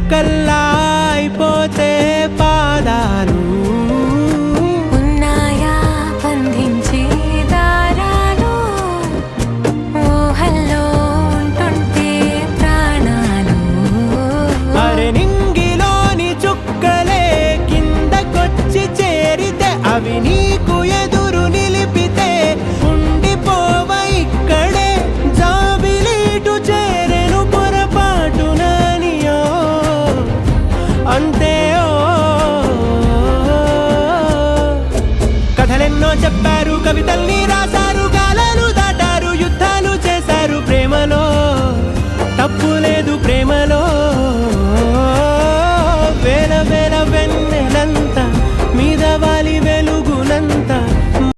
చుక్కల్లా అయిపోతే పాదాలు ఉన్నాయా బంధించే దారాలు ఊహల్లో ఉంటుంటే ప్రాణాలు అరే నింగిలోని చుక్కలే కిందకొచ్చి చేరితే అవి నీకు ఎదురు నిలిపితే ఉండిపోవ ఇక్కడే జాబిలీటు చేరెను పొరపాటుననియో అంతే కథలెన్నో చెప్పారు కవితల్ని